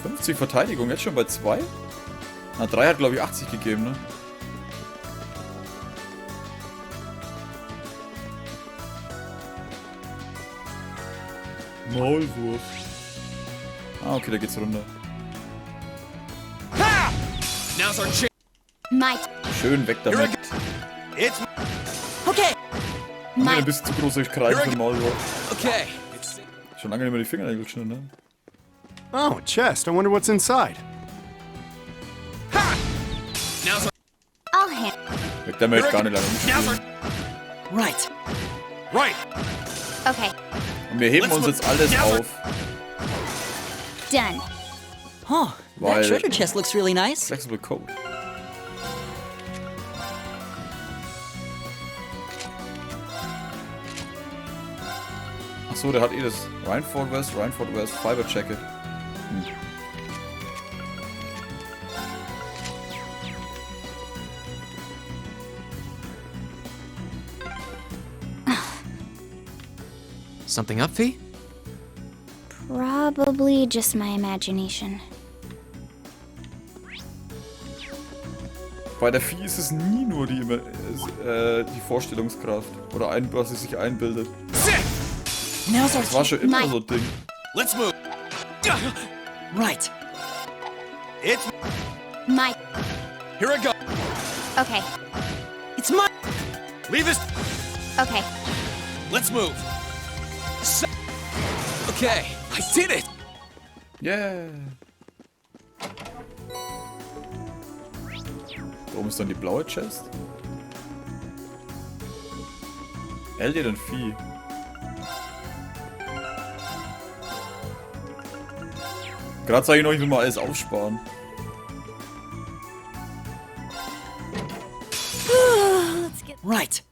50 Verteidigung, jetzt schon bei 2? Na, 3 hat glaube ich 80 gegeben, ne? Maulwurf. Ah, okay, da geht's runter. Schön weg damit. Okay. Ein bisschen zu großer Kreis für den Maulwurf. Okay. Schon lange nicht mehr die Fingernägel geschnitten, ne? Oh, chest. I wonder what's inside. Weg damit, gar nicht lange umspielen. Right. Okay. Und wir heben uns jetzt alles auf. Done. Huh. Weil- That treasure chest looks really nice. Flexible Code. Achso, der hat das Rhineford West, Fiber Jacket. Something up, Fee? Probably just my imagination. Bei der Vieh ist es nie nur die Vorstellungskraft. Oder was sie sich einbildet. Now's our Das war schon immer so ein Ding. Let's move. Right. It's my. Here I go. Okay. It's my. Leave us. Okay. Let's move. Okay, I did it. Yeah. Da oben ist dann die blaue Chest. Alien und Vieh. Gerade sage ich noch, ich will mal alles aufsparen. Let's get. Right.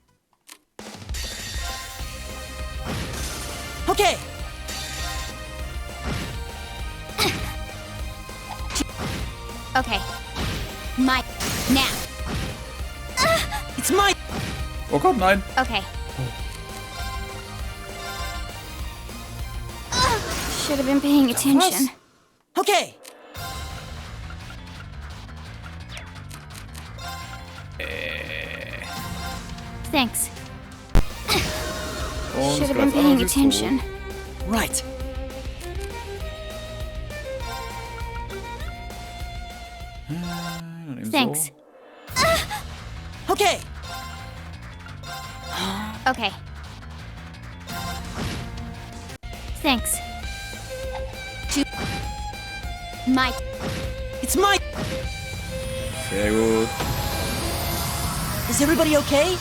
Okay. Okay. My. Now. It's my. Oh Gott, nein. Okay. Should have been paying attention. Okay. Thanks. Und Should have es been greift paying an und sie ist attention. Right. Dann eben Thanks. So. Okay. Okay. Thanks. My. It's my. Sehr gut. Is everybody okay?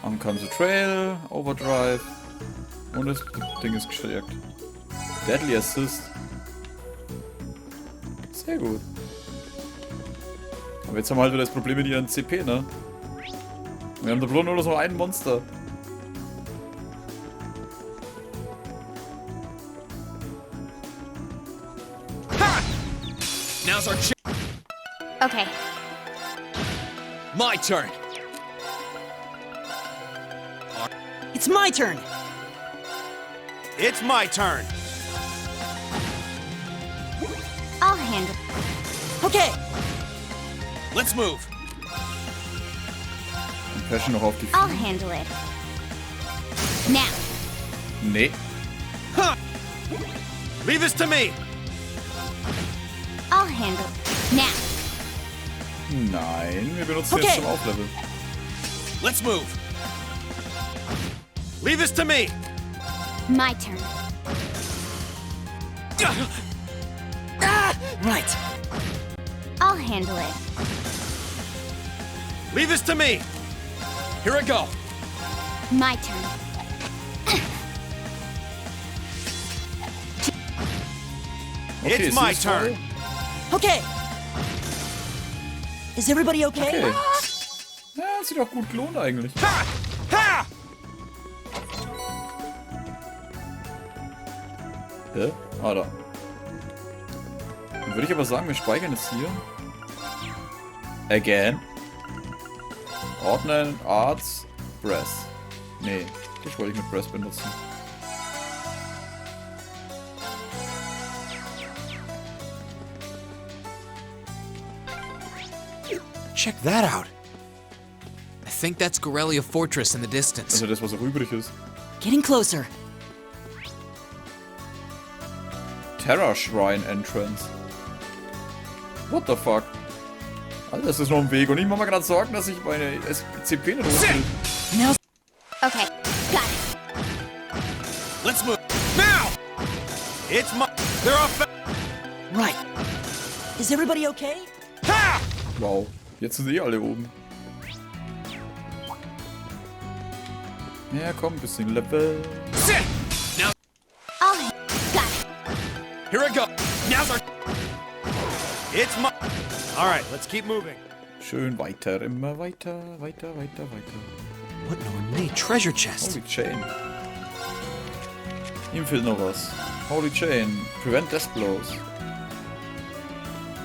On comes a Trail, Overdrive. Und das Ding ist gestärkt. Deadly Assist. Sehr gut. Aber jetzt haben wir halt wieder das Problem mit ihren CP, ne? Wir haben da bloß nur noch so ein Monster. Now's our Okay. My turn. It's my turn. It's my turn. I'll handle. Okay. Let's move. Passion noch auf die I'll Vieh. handle it. Now. Nee. Huh. Leave this to me. I'll handle it. Now. Nein, wir benutzen Okay. jetzt zum Aufleveln. Let's move. Leave this to me. My turn. Right. I'll handle it. Leave this to me. Here I go. My turn. Okay, It's my sie ist voll. turn. Okay. Is everybody okay? Okay. Ja, hat sich doch gut gelohnt eigentlich. Ha! Ha! Hä? Ah, da. Dann würde ich aber sagen, wir speichern es hier. Again. Ordnen, Arts, Breath. Nee, das wollte ich mit Breath benutzen. Check that out. I think that's Gorelia Fortress in the distance. Also das, was auch übrig ist. Getting closer. Terra Shrine Entrance. What the fuck? Alter, das ist noch ein Weg und ich mache mir gerade Sorgen, dass ich meine CP nicht hochkriege. Now. Okay, got it. Let's move. Now! It's my... They're off... Right. Is everybody okay? Ha! Wow, jetzt sind eh alle oben. Ja, komm, ein bisschen Level. Sit! Now... I'll got it. Here I go. Now's our... It's my... Alright, let's keep moving. Schön weiter, immer weiter, weiter. What an ornate treasure chest. Holy Chain. Ihm fehlt noch was. Holy Chain. Prevent Death Blows.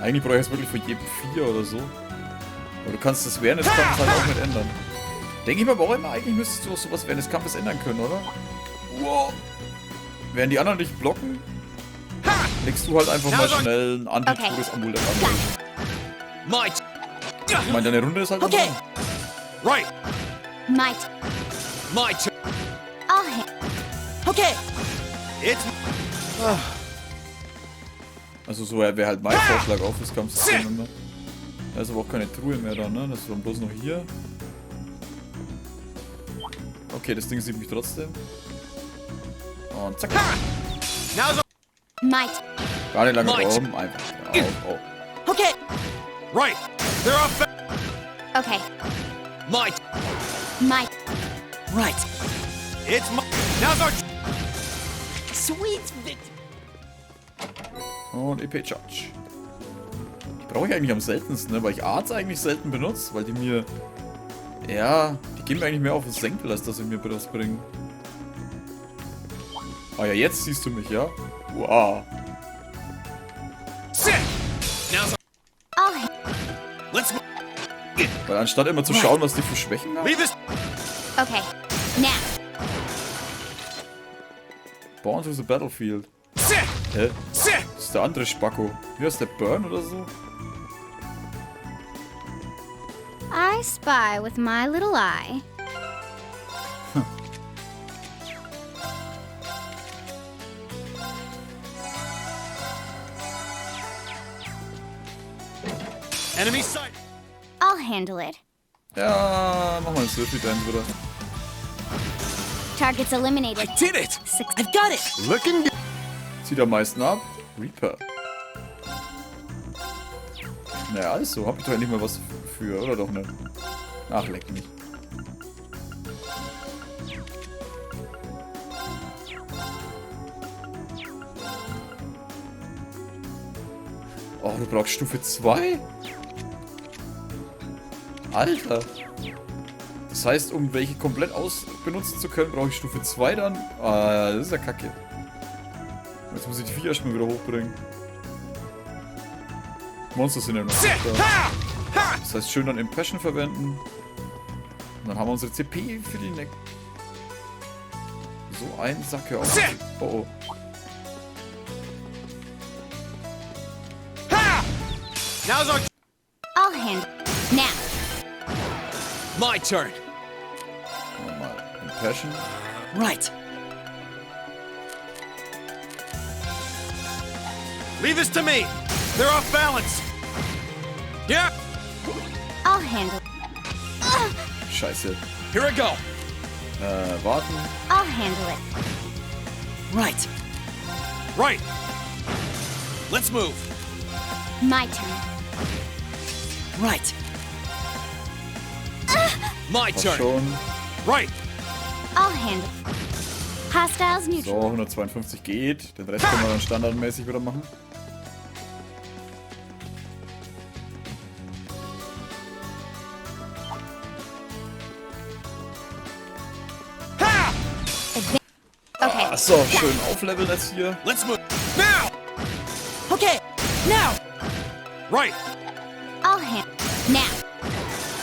Eigentlich brauche ich es wirklich für jedem 4 oder so. Aber du kannst das während des Kampfes halt auch mit ändern. Denke ich mir aber auch immer, eigentlich müsstest du auch sowas während des Kampfes ändern können, oder? Wow. Während die anderen dich blocken, legst du halt einfach mal schnell ein Anti-Todes-Amulett an. Might. Ich meine, deine Runde ist halt Okay. Right. My My turn. I'll Okay. It's... Also so wäre halt mein Vorschlag auf das Kampfsystem immer. Da ist aber auch keine Truhe mehr da, ne? Das ist dann bloß noch hier. Okay, das Ding sieht mich trotzdem. Und zack. Now's our... might. Gar nicht lange Might. brauchen, einfach drauf. Oh. Okay. Right. They're off... Okay, Might. might. Right. It's my... Now's our... Sweet victory. Und EP Charge. Die brauche ich eigentlich am seltensten, ne? Weil ich Arts eigentlich selten benutze, weil die mir... Ja, die gehen mir eigentlich mehr auf den Senkel, als dass sie mir was bringen. Ah ja, jetzt siehst du mich, ja? Wow. Sit! Now's our... I'll Let's move. Weil anstatt immer zu schauen, was die für Schwächen haben. Leave this... okay. Now. Born to the Battlefield. Sit! Hä? Sit! Das ist der andere Spacko. Wie heißt der? Burn oder so? I spy with my little eye. Enemy sight! I'll handle it. Ja, mach mal ein Zephyr Dance wieder. Targets eliminated. I did it! I've got it. Looking good. Zieht am meisten ab. Reaper. Naja, also, hab ich doch endlich mal was für, oder doch nicht? Ach, leck mich. Oh, du brauchst Stufe 2? Alter. Das heißt, um welche komplett benutzen zu können, brauche ich Stufe 2 dann? Ah, das ist ja kacke. Jetzt muss ich die Viecher erstmal wieder hochbringen. Monster sind ja noch Sit! nicht da. Ha! Ha! Das heißt, schön dann Impression verwenden. Und dann haben wir unsere CP für die Neck. So ein Sack hier auf. Oh oh. Ha! Now's our... I'll handle. Now. My turn. Nochmal Impression. Right. Leave this to me. They're off balance. Yeah. I'll handle. Scheiße. Here I go. Warten. I'll handle it. Right. Right. Let's move. My turn. Right. My Passt turn. schon. Right. I'll handle. Hostiles neutral. So, 152 geht. Den Rest können wir dann standardmäßig wieder machen. Ha! Okay. Ach so, schön aufleveln jetzt hier. Let's move. Now. Okay. Now. Right. I'll handle. Now.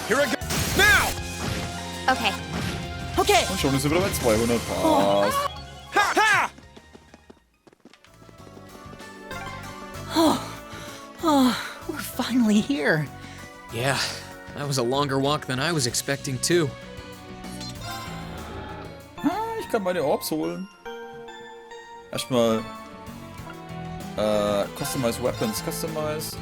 Here I go. Now. Okay. Okay. Und schon ist er wieder bei 200. Passt. Ha! Ha! Oh, we're finally here. Yeah, That was a longer walk than I was expecting, too. Ich kann meine Orbs holen. Erstmal Customize Weapons, Customize.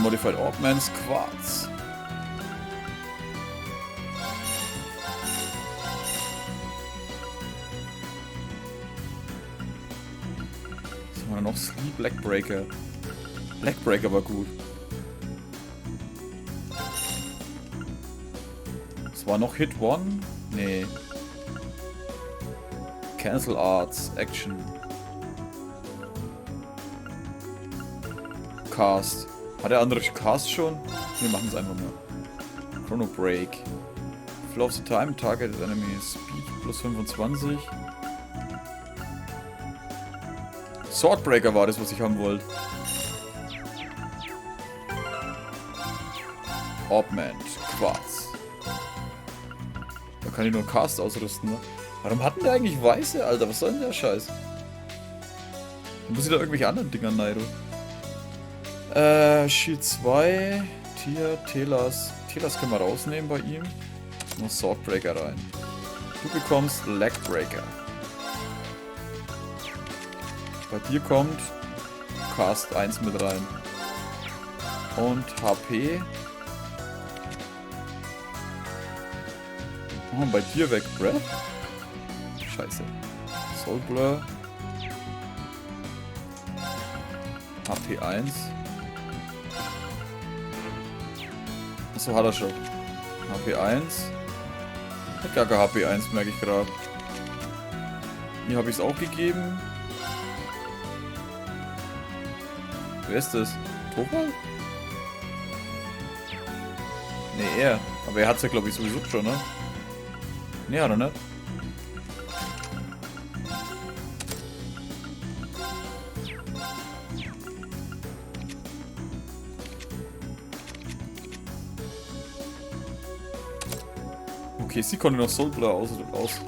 Modified Orbmans Quartz. Was haben wir noch? Sleep Blackbreaker. Blackbreaker war gut. Es war noch Hit One? Nee. Cancel Arts, Action. Cast. Hat der andere Cast schon? Wir machen es einfach mal. Chrono Break. Flow of the Time, Targeted Enemy Speed plus 25. Swordbreaker war das, was ich haben wollte. Orbman, Quartz. Da kann ich nur Cast ausrüsten, ne? Warum hatten der eigentlich Weiße, Alter? Was soll denn der Scheiß? Dann muss ich da irgendwelche anderen Dinger neiden. Shield 2. Tier, Telas. Telas können wir rausnehmen bei ihm. Noch Swordbreaker rein. Du bekommst Legbreaker. Bei dir kommt Cast 1 mit rein. Und HP. Oh, bei dir weg Breath. Scheiße. Soul Blur. HP 1. Achso, hat er schon. HP 1. Hat gar kein HP 1, merke ich gerade. Hier habe ich es auch gegeben. Wer ist das? Topal? Ne, er. Aber er hat es ja, glaube ich, sowieso schon, ne? Ne, hat er nicht. Okay, sie konnte noch Soul Blur aus.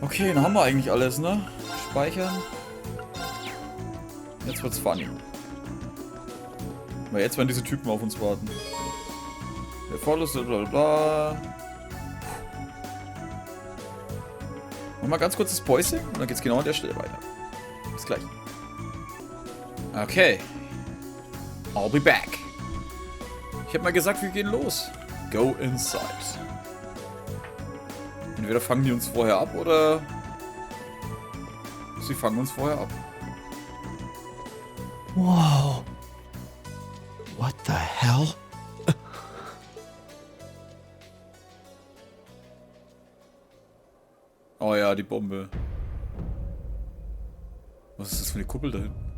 Okay, dann haben wir eigentlich alles, ne? Speichern. Jetzt wird's funny. Weil jetzt werden diese Typen auf uns warten. Der Vorliste, bla bla bla. Machen wir ganz kurz das Päuschen und dann geht's genau an der Stelle weiter. Bis gleich. Okay. I'll be back. Ich hab mal gesagt, wir gehen los. Go inside. Entweder fangen die uns vorher ab oder sie fangen uns vorher ab. Whoa. What the hell? Oh ja, die Bombe. Was ist das für eine Kuppel da hinten?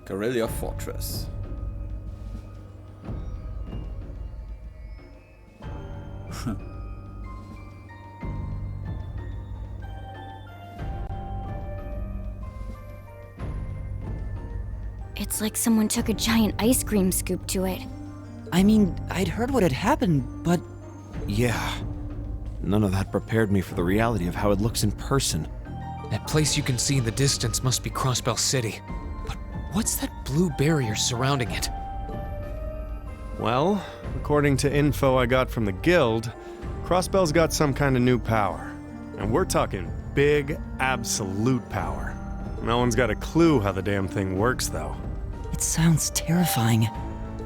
Guerrilla Fortress. It's like someone took a giant ice cream scoop to it. I mean, I'd heard what had happened, but... Yeah. None of that prepared me for the reality of how it looks in person. That place you can see in the distance must be Crossbell City. But what's that blue barrier surrounding it? Well, according to info I got from the guild, Crossbell's got some kind of new power. And we're talking big, absolute power. No one's got a clue how the damn thing works, though. It sounds terrifying.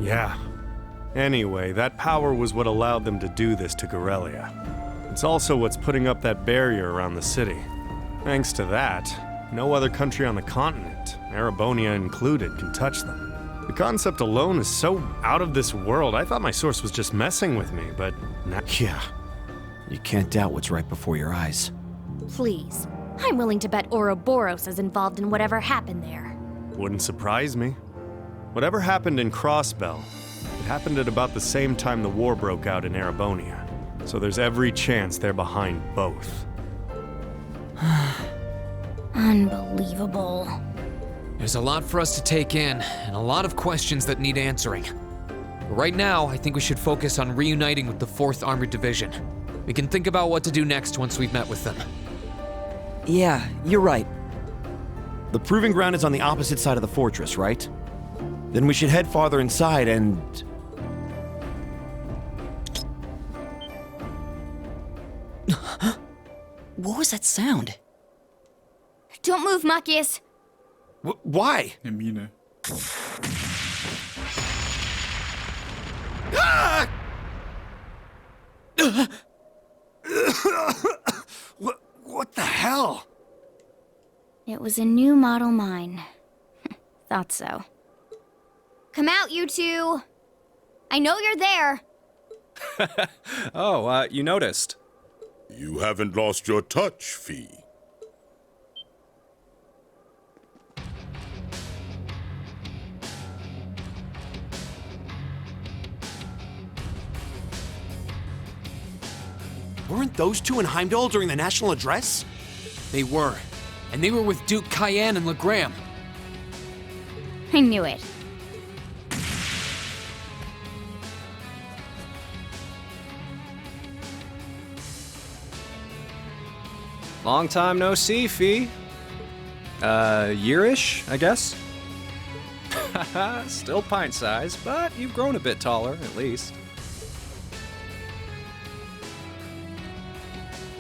Yeah. Anyway, that power was what allowed them to do this to Guerrilla. It's also what's putting up that barrier around the city. Thanks to that, no other country on the continent, Erebonia included, can touch them. The concept alone is so out of this world, I thought my source was just messing with me, but now... Yeah. You can't doubt what's right before your eyes. Please. I'm willing to bet Ouroboros is involved in whatever happened there. Wouldn't surprise me. Whatever happened in Crossbell, it happened at about the same time the war broke out in Erebonia. So there's every chance they're behind both. Unbelievable. There's a lot for us to take in, and a lot of questions that need answering. But right now, I think we should focus on reuniting with the 4th Armored Division. We can think about what to do next once we've met with them. Yeah, you're right. The proving ground is on the opposite side of the fortress, right? Then we should head farther inside and... What was that sound? Don't move, Machias. Why? Hermine. What the hell? It was a new model mine. Thought so. Come out, you two! I know you're there! Oh, you noticed. You haven't lost your touch, Fie. Weren't those two in Heimdallr during the national address? They were. And they were with Duke Cayenne and Legram. I knew it. Long time no see, Fie. Yearish, I guess? Still pint size, but you've grown a bit taller, at least.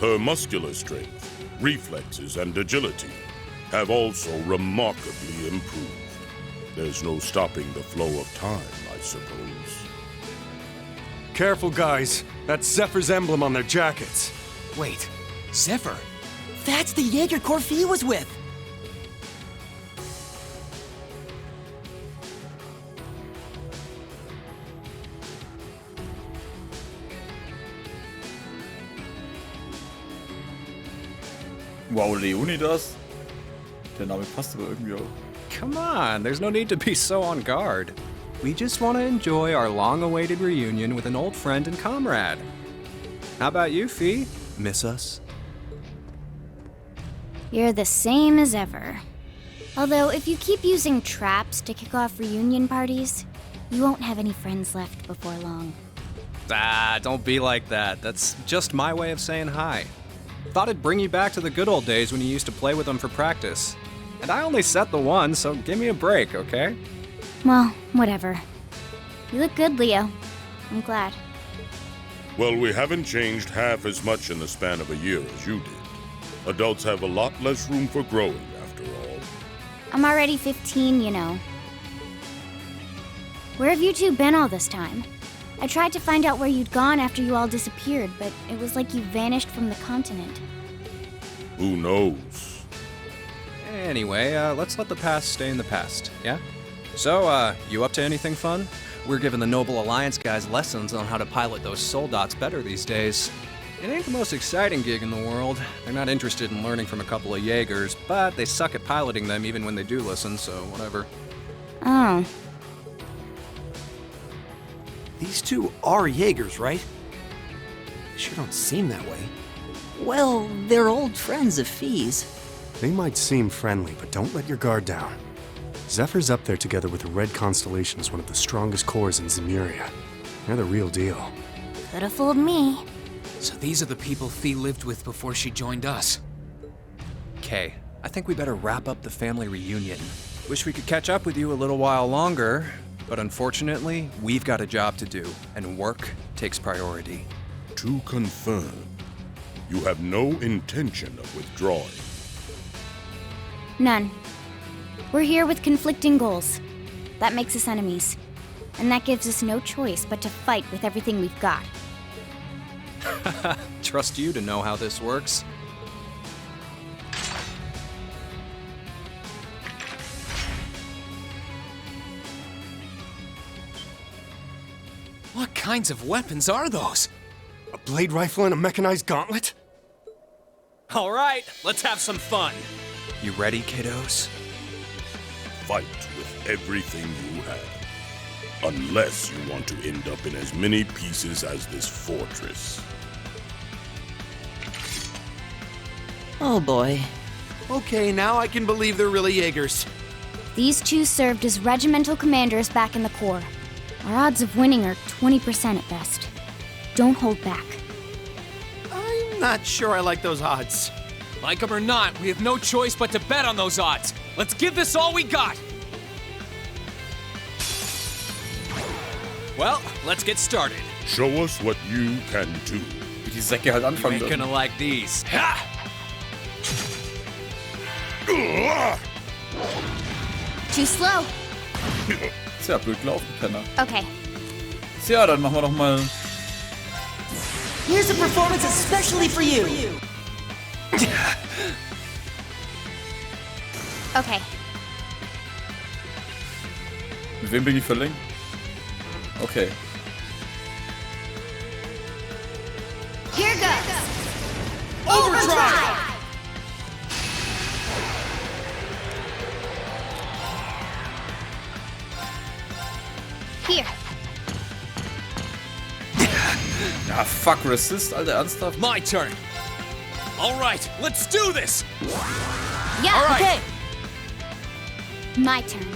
Her muscular strength, reflexes, and agility have also remarkably improved. There's no stopping the flow of time, I suppose. Careful, guys. That's Zephyr's emblem on their jackets. Wait, Zephyr? That's the Jaeger Corps Fie was with! Wow, Leonidas? Der Name passt aber irgendwie auch. Come on, there's no need to be so on guard. We just want to enjoy our long-awaited reunion with an old friend and comrade. How about you, Fie? Miss us? You're the same as ever. Although, if you keep using traps to kick off reunion parties, you won't have any friends left before long. Ah, don't be like that. That's just my way of saying hi. Thought it'd bring you back to the good old days when you used to play with them for practice. And I only set the one, so give me a break, okay? Well, whatever. You look good, Leo. I'm glad. Well, we haven't changed half as much in the span of a year as you did. Adults have a lot less room for growing, after all. I'm already 15, you know. Where have you two been all this time? I tried to find out where you'd gone after you all disappeared, but it was like you vanished from the continent. Who knows? Anyway, let's let the past stay in the past, yeah? So, you up to anything fun? We're giving the Noble Alliance guys lessons on how to pilot those soldats better these days. It ain't the most exciting gig in the world. They're not interested in learning from a couple of Jaegers, but they suck at piloting them even when they do listen, so whatever. Oh. These two are Jaegers, right? They sure don't seem that way. Well, they're old friends of Fies. They might seem friendly, but don't let your guard down. Zephyr's up there together with the Red Constellation as one of the strongest corps in Zemuria. They're the real deal. Could have fooled me. So these are the people Fie lived with before she joined us. Okay, I think we better wrap up the family reunion. Wish we could catch up with you a little while longer, but unfortunately, we've got a job to do, and work takes priority. To confirm, you have no intention of withdrawing. None. We're here with conflicting goals. That makes us enemies. And that gives us no choice but to fight with everything we've got. Trust you to know how this works. What kinds of weapons are those? A blade rifle and a mechanized gauntlet? All right, let's have some fun. You ready, kiddos? Fight with everything you have. Unless you want to end up in as many pieces as this fortress. Oh boy. Okay, now I can believe they're really Jaegers. These two served as regimental commanders back in the Corps. Our odds of winning are 20% at best. Don't hold back. I'm not sure I like those odds. Like them or not, we have no choice but to bet on those odds. Let's give this all we got. Well, let's get started. Show us what you can do. Wie die Säcke halt You anfangen ain't dürfen. gonna like these. Ha! Too slow. Ist ja blöd gelaufen, Penner. Okay. Tja, dann machen wir doch mal. Here's a performance especially for you. Okay. Mit wem bin ich verlinkt? Okay. Here goes. Overdrive! Here. Ja, fuck, Resist, Alter, ernsthaft? My turn. All right, let's do this. Yeah, All right. okay. My turn.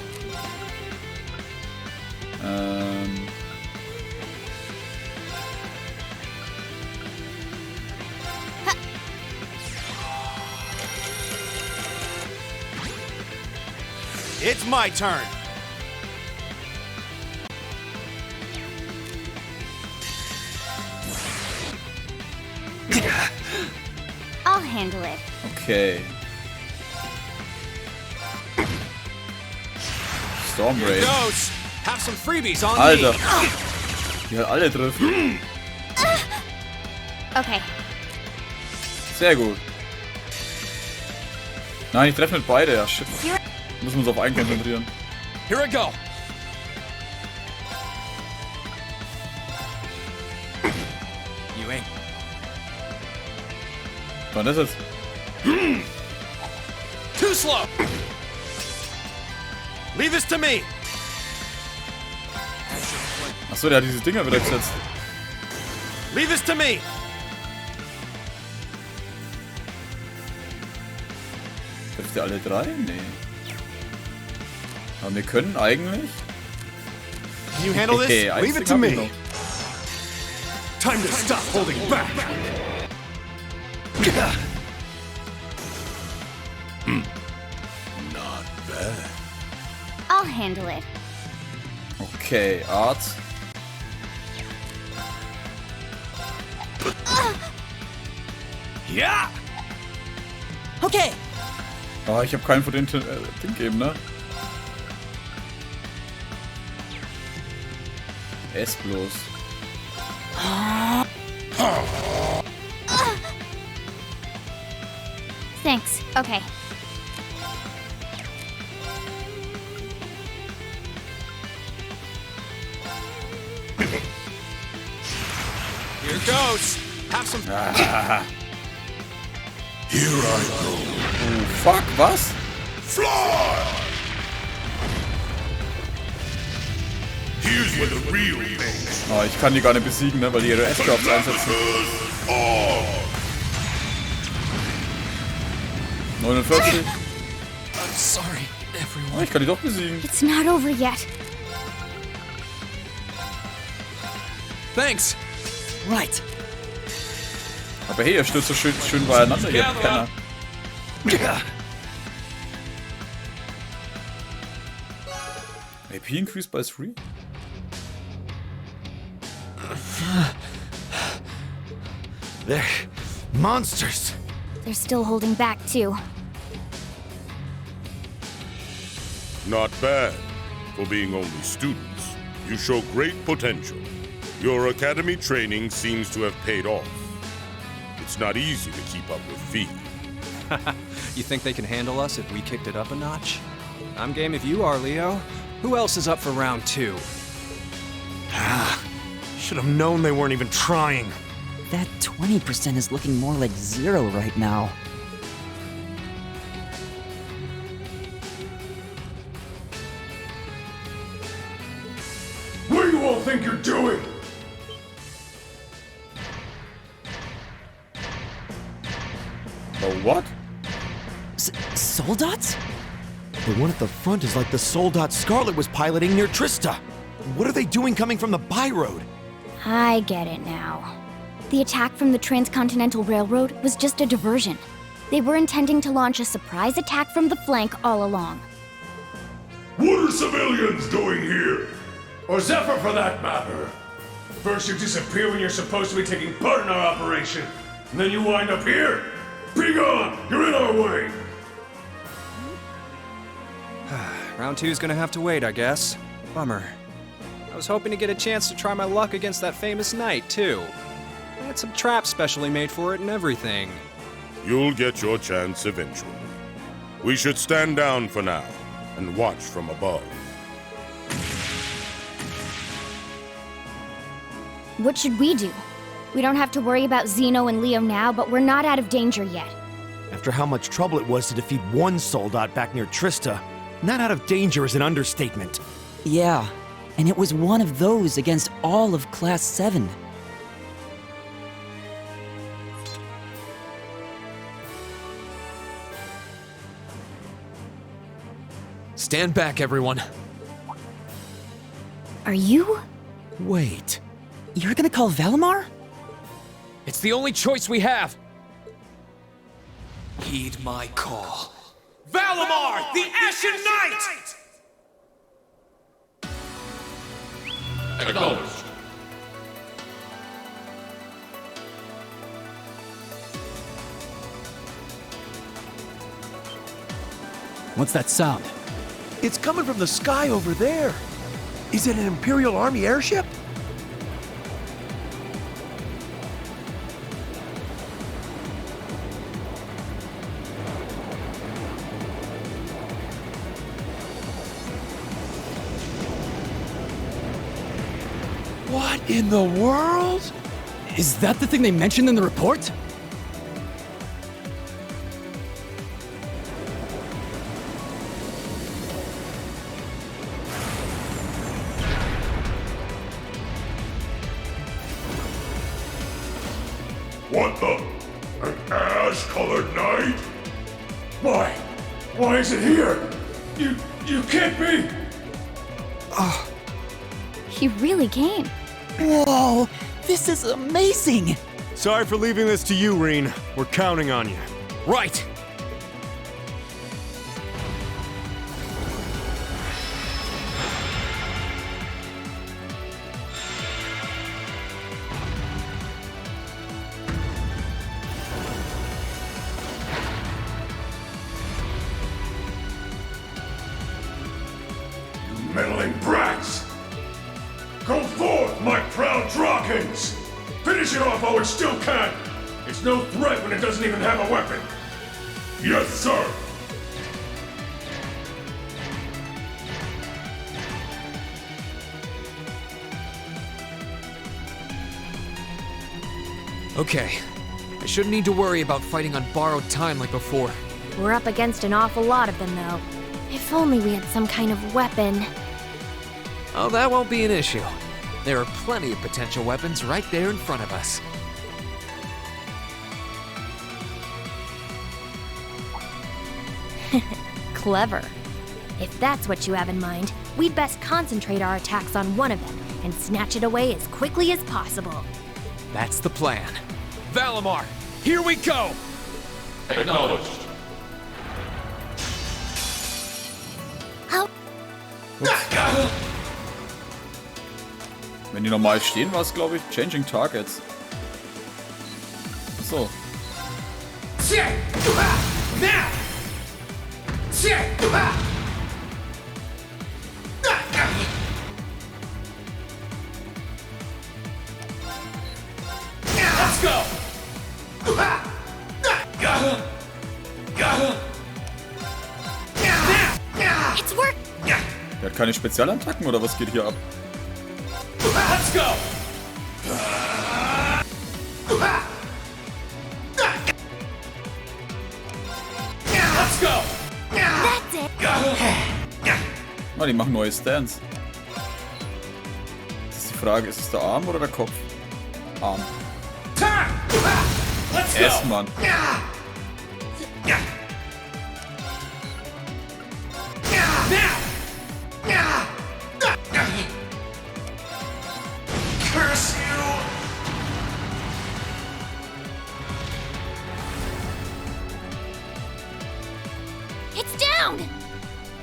It's my turn. I'll handle it. Okay. Storm Here Raid. goes. Have some freebies on Alter. me. Die halt alle treffen. Okay. Sehr gut. Nein, ich treffe nicht beide. Ja, shit. Müssen wir uns auf einen konzentrieren. Here I go. You ain't. Wann ist es? Too slow. Leave this to me. Achso, der hat diese Dinger wieder gesetzt. Leave this to me. Trifft ihr alle drei? Nee. Aber wir können eigentlich. Can you handle this? Ein Leave it Ding to hab ich me. noch. Time to stop holding back. Not bad. I'll handle it. Okay, Art. Yeah. Okay. Ah, ich habe keinen von den Ding gegeben, ne? S bloß. Thanks. Okay. Here goes. Have some. Ah, Here I go. oh, fuck, was? Fly! Here's where the real things Oh, ich kann die gar nicht besiegen, ne? Weil die ihre S-Drops einsetzen. are. 49. I'm sorry, everyone. Oh, ich kann die doch besiegen. It's not over yet. Thanks. Right. Aber hey, ihr stürzt so schön beieinander, ihr Penner. AP increased by 3? They're monsters. They're still holding back, too. Not bad. For being only students, you show great potential. Your academy training seems to have paid off. It's not easy to keep up with Fies. You think they can handle us if we kicked it up a notch? I'm game if you are, Leo. Who else is up for round 2? Should have known they weren't even trying. That 20% is looking more like 0 right now. What do you all think you're doing? Oh, what? Soul dots? The one at the front is like the soldat Scarlet was piloting near Trista. What are they doing coming from the by-road? I get it now. The attack from the Transcontinental Railroad was just a diversion. They were intending to launch a surprise attack from the flank all along. What are civilians doing here? Or Zephyr for that matter? First you disappear when you're supposed to be taking part in our operation, and then you wind up here? Be gone! You're in our way! Round 2's gonna have to wait, I guess. Bummer. I was hoping to get a chance to try my luck against that famous knight, too. I had some traps specially made for it and everything. You'll get your chance eventually. We should stand down for now and watch from above. What should we do? We don't have to worry about Xeno and Leo now, but we're not out of danger yet. After how much trouble it was to defeat one soldat back near Trista, not out of danger is an understatement. Yeah, and it was one of those against all of Class VII. Stand back, everyone. Are you? Wait. You're gonna call Valimar? It's the only choice we have. Heed my call. Valimar, the Ashen Knight! Acknowledged. What's that sound? It's coming from the sky over there. Is it an Imperial Army airship? What in the world? Is that the thing they mentioned in the report? What the? An ash-colored knight? Why is it here? You can't be! He really came. Whoa, this is amazing! Sorry for leaving this to you, Rean. We're counting on you. Right! You meddling brats! Go forth, my proud Drakons! Finish it off while we still can! It's no threat when it doesn't even have a weapon! Yes, sir! Okay. I shouldn't need to worry about fighting on borrowed time like before. We're up against an awful lot of them, though. If only we had some kind of weapon. Oh, that won't be an issue. There are plenty of potential weapons right there in front of us. Clever. If that's what you have in mind, we'd best concentrate our attacks on one of them and snatch it away as quickly as possible. That's the plan. Valimar, here we go! Acknowledged. Wenn die normal stehen, war es, glaube ich, Changing Targets. So. Let's go! It's work! Der hat keine Spezialattacken oder was geht hier ab? Let's go! Let's go! That's it! Ah, die machen neue Stands. Das ist die Frage, ist es der Arm oder der Kopf? Arm. Let's go! S, Mann.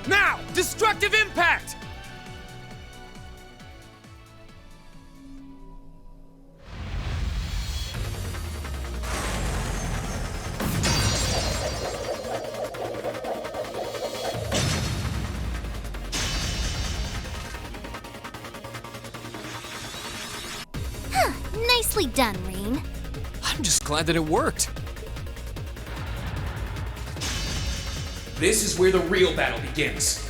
Now! Destructive impact! Nicely done, Rean. I'm just glad that it worked. This is where the real battle begins.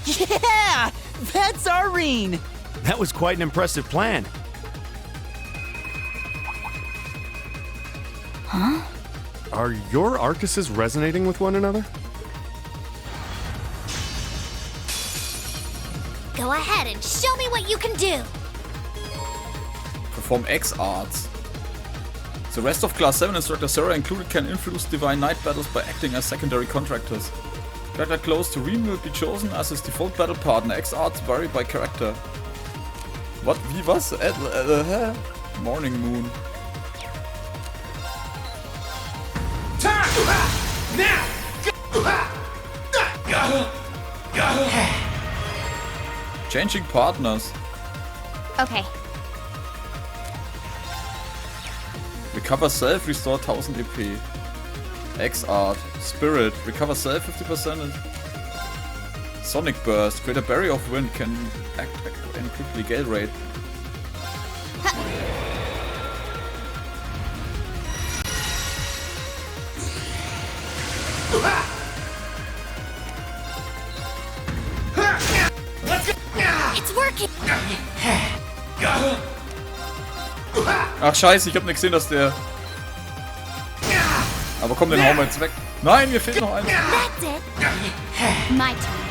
Yeah! That's our Rean! That was quite an impressive plan. Huh? Are your Arcuses resonating with one another? Go ahead and show me what you can do. Perform X arts. The rest of Class 7 Instructor Sarah included can influence divine night battles by acting as secondary contractors. Character close to Rean will be chosen as his default battle partner. X arts vary by character. What? Wie was? Morning Moon. Changing partners. Okay. Recover self, restore 1000 EP. X art. Spirit. Recover self 50% and Sonic burst. Create a barrier of wind. Can act and quickly gale raid. It's working. Ach scheiße, ich hab nicht gesehen, dass der... Aber komm, den hauen wir jetzt weg. Nein, mir fehlt noch eins. That's it. My turn.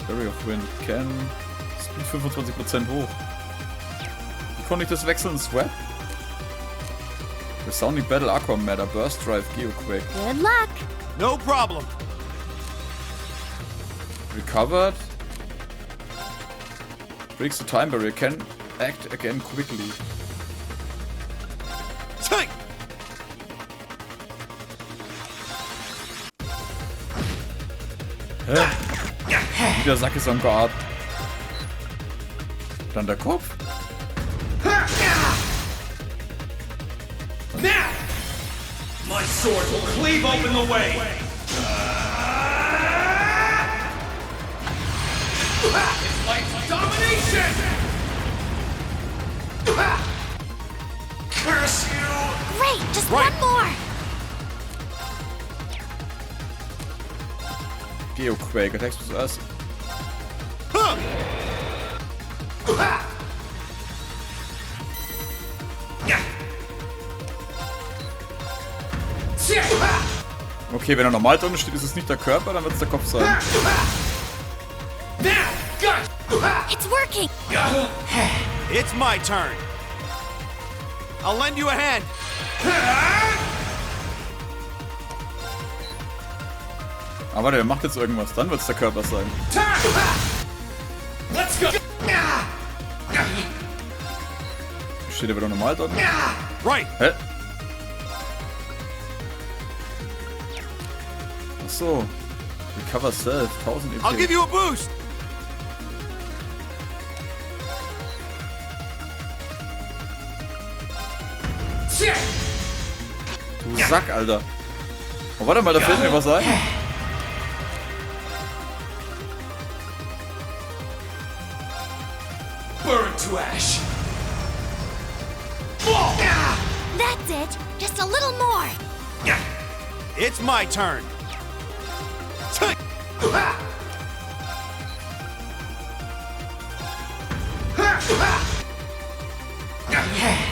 Barrier of Wind. Can... Speed 25% hoch. Wie konnte ich das wechseln? Swap? Resounding Battle Aqua Matter. Burst Drive Geoquake. Good luck. No problem. Recovered. Breaks the time barrier. Can act again quickly. Hä? Der Sack ist am Guard. Dann der Kopf. My sword will cleave open the way. It's like domination. Curse you! Great, just one more. Geoquake attacks with us. Okay, wenn er normal drin steht, ist es nicht der Körper, dann wird es der Kopf sein. It's working. It's my turn. I'll lend you a hand. Aber warte, der macht jetzt irgendwas, dann wird es der Körper sein. Let's go. Steht er wieder normal drin? Right. Hä? Achso. Recover self, 1000 EP. I'll give you a boost. Du Sack, Alter. Oh, warte mal, da fällt mir was ein. Burn to ash. That's it. Just a little more. It's my turn.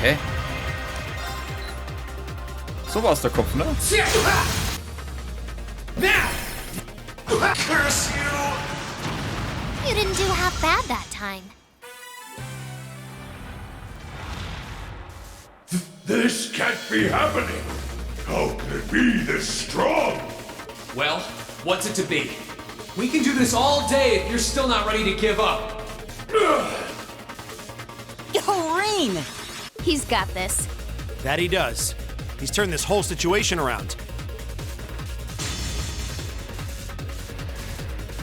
Hä? So war es der Kopf, ne? Curse you! You didn't do half bad that time. This can't be happening. How can it be this strong? Well, what's it to be? We can do this all day if you're still not ready to give up. Yo, Rean! He's got this. That he does. He's turned this whole situation around.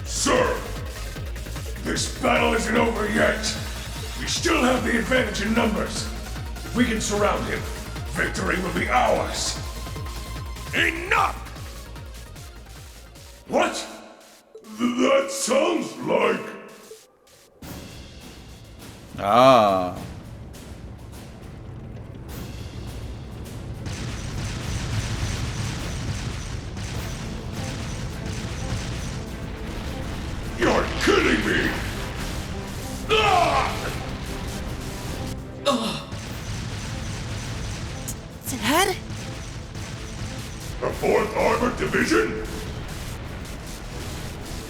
Sir, this battle isn't over yet. We still have the advantage in numbers. If we can surround him, victory will be ours. Enough! What? That sounds like... Ah. You're kidding me! Ah! Dad? The 4th Armored Division?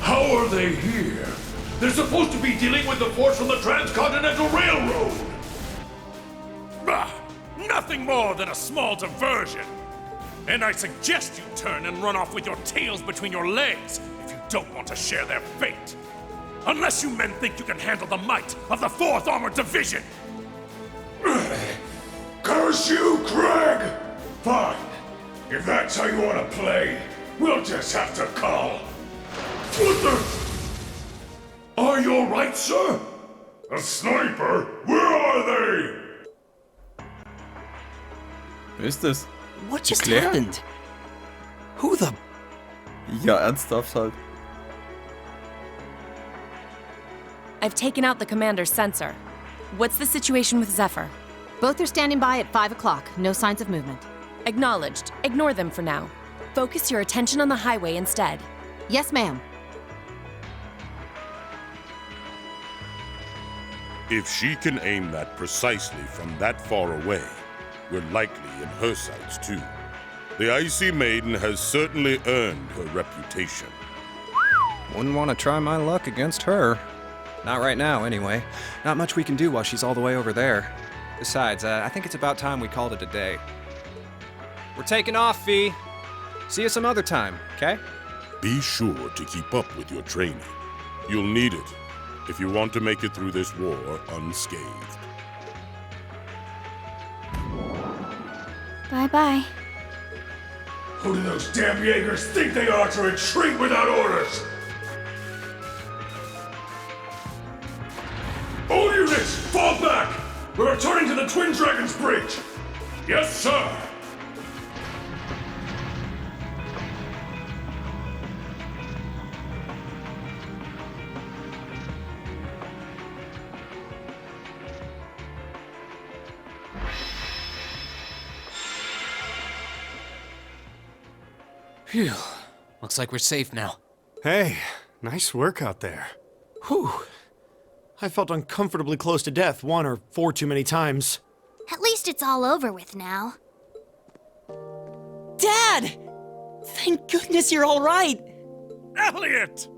How are they here? They're supposed to be dealing with the force from the Transcontinental Railroad! Bah! Nothing more than a small diversion! And I suggest you turn and run off with your tails between your legs if you don't want to share their fate. Unless you men think you can handle the might of the 4th Armored Division! Curse you, Craig! Fine. If that's how you want to play, we'll just have to call. What the? Are you alright, sir? A sniper? Where are they? Wer ist das? What just Claire? happened? Who the... Ja, ernsthaft halt. I've taken out the commander's sensor. What's the situation with Zephyr? Both are standing by at 5 o'clock. No signs of movement. Acknowledged. Ignore them for now. Focus your attention on the highway instead. Yes, ma'am. If she can aim that precisely from that far away, we're likely in her sights too. The Icy Maiden has certainly earned her reputation. Wouldn't want to try my luck against her. Not right now, anyway. Not much we can do while she's all the way over there. Besides, I think it's about time we called it a day. We're taking off, Fie. See you some other time, okay? Be sure to keep up with your training. You'll need it if you want to make it through this war unscathed. Bye-bye. Who do those damn Jaegers think they are to retreat without orders? All units, fall back! We're returning to the Twin Dragons Bridge! Yes, sir! Phew. Looks like we're safe now. Hey, nice work out there. Whew. I felt uncomfortably close to death 1 or 4 too many times. At least it's all over with now. Dad! Thank goodness you're all right! Elliot!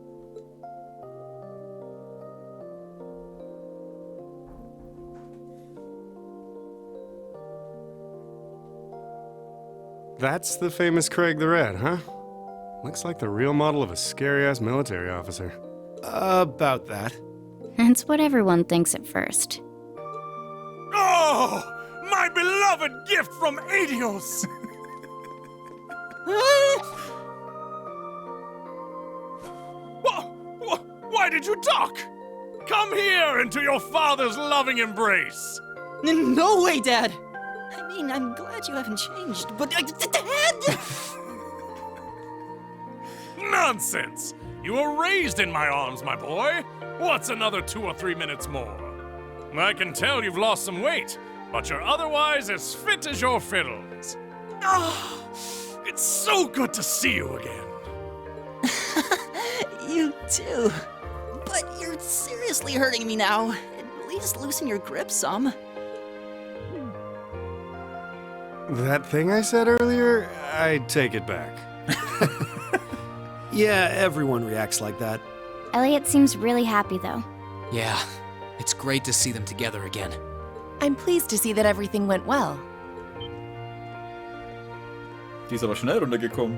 That's the famous Craig the Red, huh? Looks like the real model of a scary-ass military officer. About that. That's what everyone thinks at first. Oh! My beloved gift from Adios! Why did you talk? Come here into your father's loving embrace! No way, Dad! I mean, I'm glad you haven't changed, but... Dad! Nonsense! You were raised in my arms, my boy. What's another 2 or 3 minutes more? I can tell you've lost some weight, but you're otherwise as fit as your fiddles. Oh, it's so good to see you again. You too. But you're seriously hurting me now. At least loosen your grip some. That thing I said earlier, I take it back. Yeah, everyone reacts like that. Elliot seems really happy, though. Yeah, it's great to see them together again. I'm pleased to see that everything went well. Die ist aber schnell runtergekommen.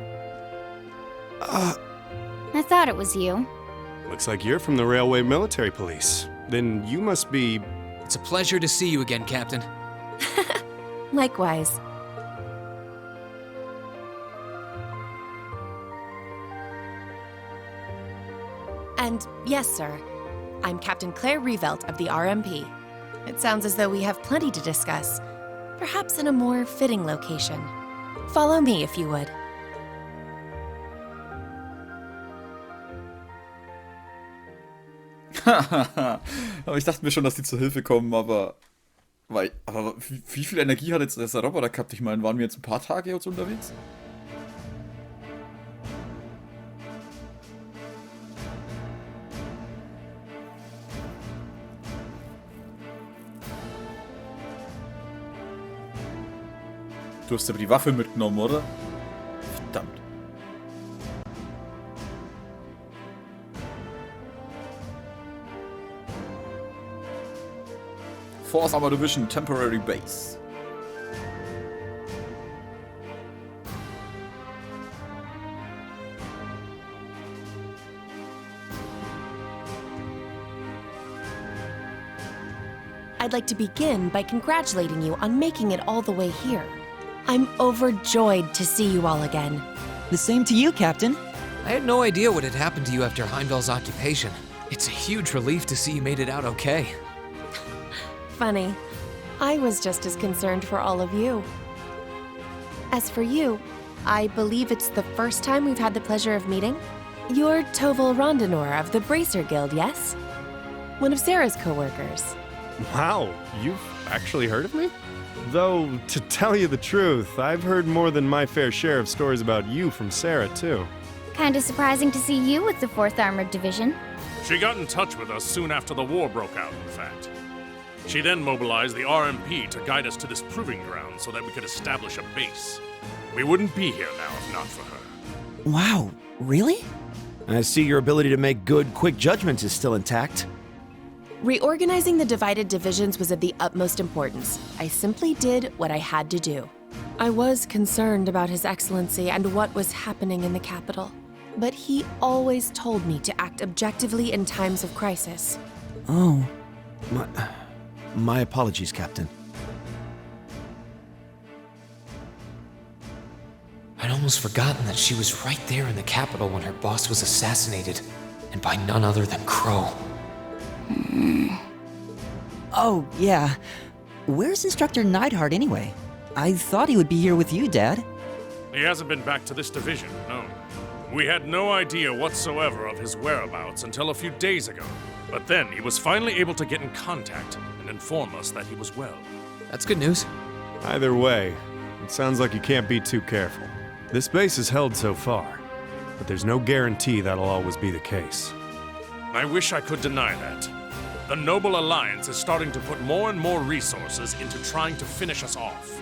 I thought it was you. Looks like you're from the Railway Military Police. Then you must be... It's a pleasure to see you again, Captain. Likewise. And yes, sir, I'm Captain Claire Revelt of the RMP. It sounds as though we have plenty to discuss, perhaps in a more fitting location. Follow me, if you would. Aber ich dachte mir schon, dass die zur Hilfe kommen, aber wie viel Energie hat jetzt der Roboter gehabt? Ich meine, waren wir jetzt ein paar Tage jetzt unterwegs? Du hast aber die Waffe mitgenommen, oder? Verdammt. Force Armor Division Temporary Base. I'd like to begin by congratulating you on making it all the way here. I'm overjoyed to see you all again. The same to you, Captain. I had no idea what had happened to you after Heimdallr's occupation. It's a huge relief to see you made it out okay. Funny. I was just as concerned for all of you. As for you, I believe it's the first time we've had the pleasure of meeting. You're Toval Rondinor of the Bracer Guild, yes? One of Sarah's co-workers. Wow, you've actually heard of me? Though, to tell you the truth, I've heard more than my fair share of stories about you from Sarah, too. Kinda surprising to see you with the 4th Armored Division. She got in touch with us soon after the war broke out, in fact. She then mobilized the RMP to guide us to this proving ground so that we could establish a base. We wouldn't be here now if not for her. Wow, really? I see your ability to make good, quick judgments is still intact. Reorganizing the divided divisions was of the utmost importance. I simply did what I had to do. I was concerned about His Excellency and what was happening in the capital, but he always told me to act objectively in times of crisis. Oh. My apologies, Captain. I'd almost forgotten that she was right there in the capital when her boss was assassinated, and by none other than Crow. Oh, yeah. Where's Instructor Neidhart anyway? I thought he would be here with you, Dad. He hasn't been back to this division, no. We had no idea whatsoever of his whereabouts until a few days ago. But then he was finally able to get in contact and inform us that he was well. That's good news. Either way, it sounds like you can't be too careful. This base is held so far, but there's no guarantee that'll always be the case. I wish I could deny that. The Noble Alliance is starting to put more and more resources into trying to finish us off.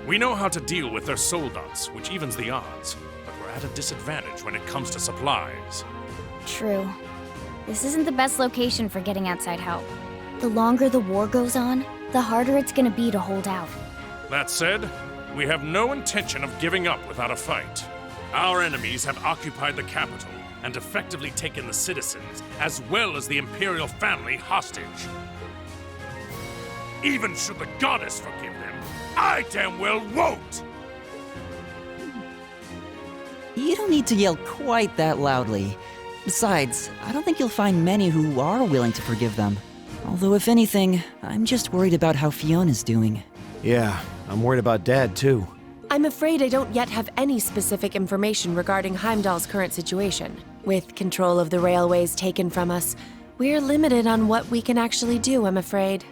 We know how to deal with their soldats, which evens the odds, but we're at a disadvantage when it comes to supplies. True. This isn't the best location for getting outside help. The longer the war goes on, the harder it's gonna be to hold out. That said, we have no intention of giving up without a fight. Our enemies have occupied the capital and effectively taken the citizens, as well as the Imperial family, hostage. Even should the goddess forgive them, I damn well won't! You don't need to yell quite that loudly. Besides, I don't think you'll find many who are willing to forgive them. Although if anything, I'm just worried about how Fiona's doing. Yeah, I'm worried about Dad, too. I'm afraid I don't yet have any specific information regarding Heimdallr's current situation. With control of the railways taken from us, we're limited on what we can actually do, I'm afraid.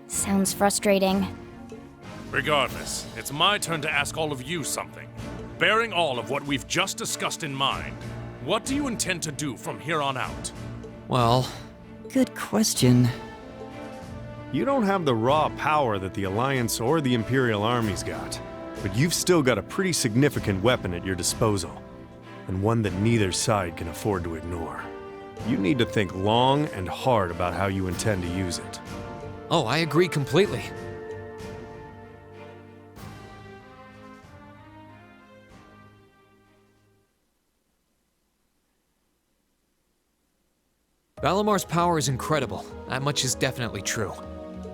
Sounds frustrating. Regardless, it's my turn to ask all of you something. Bearing all of what we've just discussed in mind, what do you intend to do from here on out? Well... Good question. You don't have the raw power that the Alliance or the Imperial Army's got, but you've still got a pretty significant weapon at your disposal, and one that neither side can afford to ignore. You need to think long and hard about how you intend to use it. Oh, I agree completely. Valimar's power is incredible. That much is definitely true.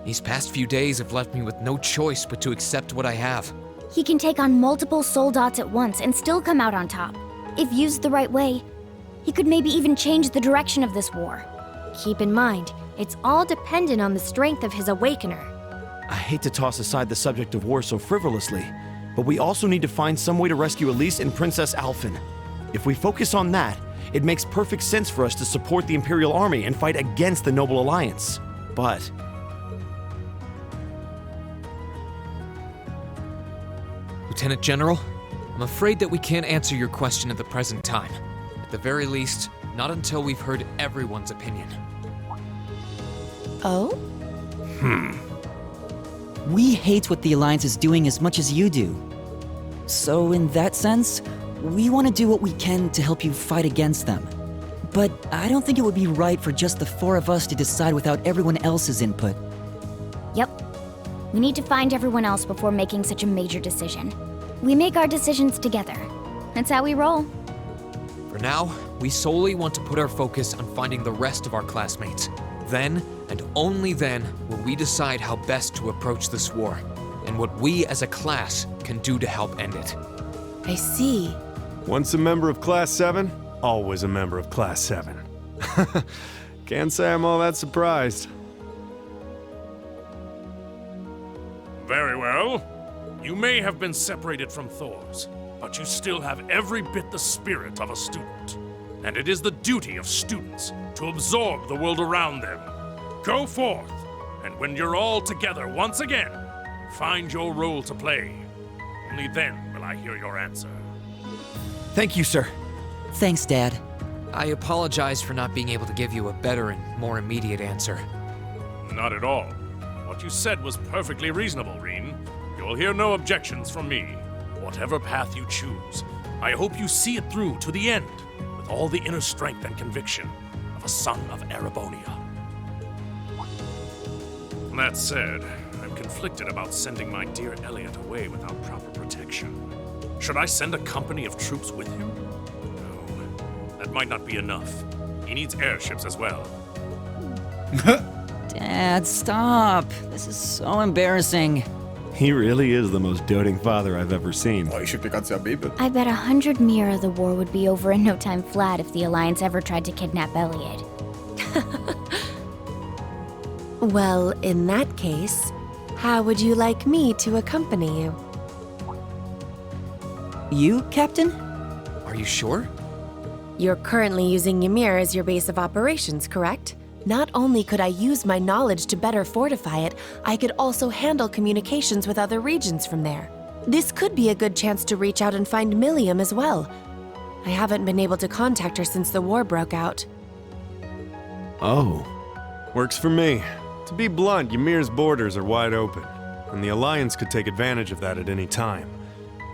These past few days have left me with no choice but to accept what I have. He can take on multiple soldats at once and still come out on top. If used the right way, He could maybe even change the direction of this war. Keep in mind, it's all dependent on the strength of his awakener. I hate to toss aside the subject of war so frivolously, but we also need to find some way to rescue Elise and Princess Alphen. If we focus on that, it makes perfect sense for us to support the Imperial Army and fight against the Noble Alliance. But... Lieutenant General, I'm afraid that we can't answer your question at the present time. At the very least, not until we've heard everyone's opinion. Oh? We hate what the Alliance is doing as much as you do. So in that sense, we want to do what we can to help you fight against them. But I don't think it would be right for just the four of us to decide without everyone else's input. Yep. We need to find everyone else before making such a major decision. We make our decisions together. That's how we roll. For now, we solely want to put our focus on finding the rest of our classmates. Then, and only then, will we decide how best to approach this war, and what we as a class can do to help end it. I see. Once a member of Class 7, always a member of Class 7. Can't say I'm all that surprised. Very well. You may have been separated from Thors, but you still have every bit the spirit of a student. And it is the duty of students to absorb the world around them. Go forth, and when you're all together once again, find your role to play. Only then will I hear your answer. Thank you, sir. Thanks, Dad. I apologize for not being able to give you a better and more immediate answer. Not at all. What you said was perfectly reasonable, Rean. You'll hear no objections from me. Whatever path you choose, I hope you see it through to the end, with all the inner strength and conviction of a son of Erebonia. That said, I'm conflicted about sending my dear Elliot away without proper protection. Should I send a company of troops with him? No, that might not be enough. He needs airships as well. Dad, stop. This is so embarrassing. He really is the most doting father I've ever seen. Oh, ich schick die ganze Armee mit. I bet 100 Mira the war would be over in no time flat if the Alliance ever tried to kidnap Elliot. Well, in that case, how would you like me to accompany you? You, Captain? Are you sure? You're currently using Ymir as your base of operations, correct? Not only could I use my knowledge to better fortify it, I could also handle communications with other regions from there. This could be a good chance to reach out and find Milliam as well. I haven't been able to contact her since the war broke out. Oh. Works for me. To be blunt, Ymir's borders are wide open, and the Alliance could take advantage of that at any time.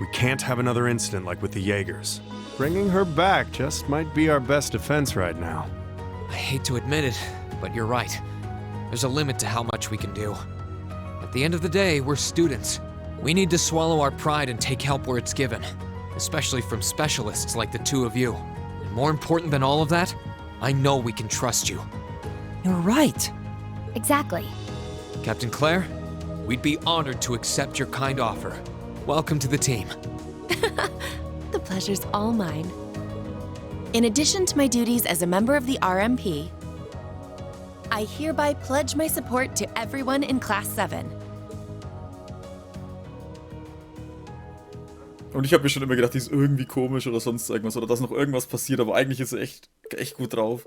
We can't have another incident like with the Jaegers. Bringing her back just might be our best defense right now. I hate to admit it, but you're right. There's a limit to how much we can do. At the end of the day, we're students. We need to swallow our pride and take help where it's given, especially from specialists like the two of you. And more important than all of that, I know we can trust you. You're right. Exactly. Captain Claire, we'd be honored to accept your kind offer. Welcome to the team. The pleasure's all mine. In addition to my duties as a member of the RMP, I hereby pledge my support to everyone in Class 7. Und ich habe mir schon immer gedacht, die ist irgendwie komisch oder sonst irgendwas, oder dass noch irgendwas passiert, aber eigentlich ist sie echt gut drauf.